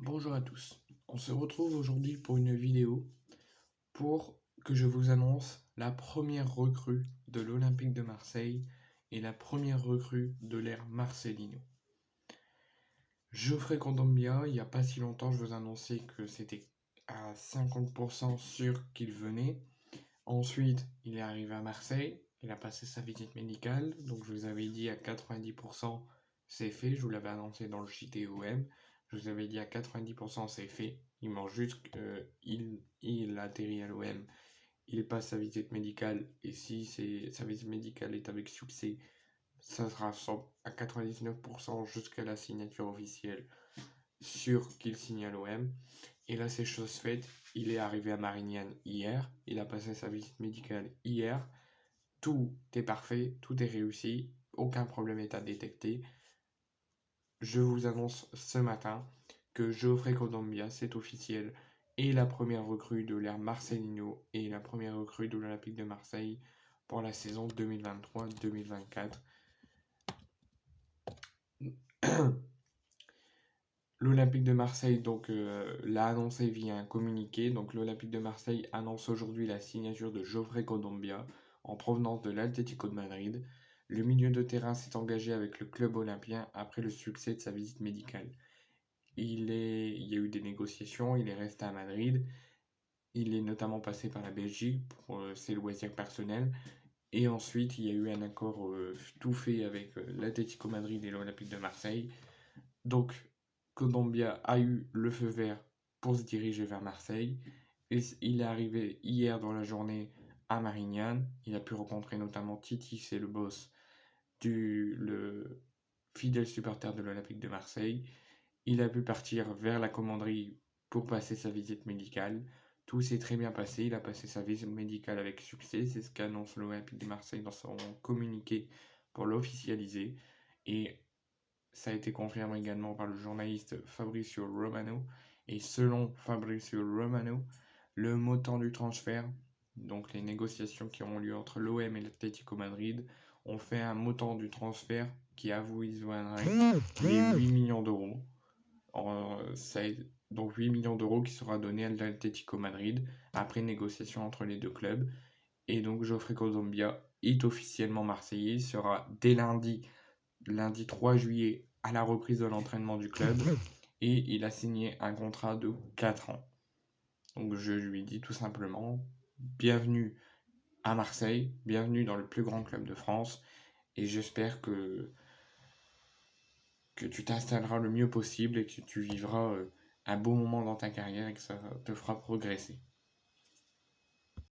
Bonjour à tous, on se retrouve aujourd'hui pour une vidéo pour que je vous annonce la première recrue de l'Olympique de Marseille et la première recrue de l'ère Marcelino. Geoffrey Kondogbia, il n'y a pas si longtemps, je vous annonçais que c'était à 50% sûr qu'il venait. Ensuite, il est arrivé à Marseille, il a passé sa visite médicale, donc je vous avais dit à 90% c'est fait, je vous l'avais annoncé dans le JTOM. Je vous avais dit à 90% c'est fait, il manque juste qu'il atterrit à l'OM, il passe sa visite médicale, et si sa visite médicale est avec succès, ça sera à 99% jusqu'à la signature officielle, sûr qu'il signe à l'OM. Et là c'est chose faite, il est arrivé à Marignane hier, il a passé sa visite médicale hier, tout est parfait, tout est réussi, aucun problème est à détecter. Je vous annonce ce matin que Geoffrey Kondogbia, c'est officiel, est la première recrue de l'ère Marcelino et la première recrue de l'Olympique de Marseille pour la saison 2023-2024. L'Olympique de Marseille l'a annoncé via un communiqué. Donc l'Olympique de Marseille annonce aujourd'hui la signature de Geoffrey Kondogbia en provenance de l'Atlético de Madrid. Le milieu de terrain s'est engagé avec le club olympien après le succès de sa visite médicale. Il y a eu des négociations, il est resté à Madrid. Il est notamment passé par la Belgique pour ses loisirs personnels. Et ensuite, il y a eu un accord tout fait avec l'Atlético Madrid et l'Olympique de Marseille. Donc, Kondogbia a eu le feu vert pour se diriger vers Marseille. Et il est arrivé hier dans la journée à Marignane. Il a pu rencontrer notamment Titi, c'est le boss, le fidèle supporter de l'Olympique de Marseille. Il a pu partir vers la commanderie pour passer sa visite médicale. Tout s'est très bien passé. Il a passé sa visite médicale avec succès. C'est ce qu'annonce l'Olympique de Marseille dans son communiqué pour l'officialiser. Et ça a été confirmé également par le journaliste Fabrizio Romano. Et selon Fabrizio Romano, le montant du transfert, donc les négociations qui ont lieu entre l'OM et l'Atlético Madrid, ont fait un montant du transfert qui avoisinerait les 8 millions d'euros. Donc 8 millions d'euros qui sera donné à l'Atlético Madrid après négociation entre les deux clubs. Et donc Geoffrey Kondogbia est officiellement marseillais, sera dès lundi 3 juillet, à la reprise de l'entraînement du club, et il a signé un contrat de 4 ans. Donc je lui dis tout simplement, bienvenue à Marseille, bienvenue dans le plus grand club de France, et j'espère que tu t'installeras le mieux possible et que tu vivras un beau moment dans ta carrière et que ça te fera progresser.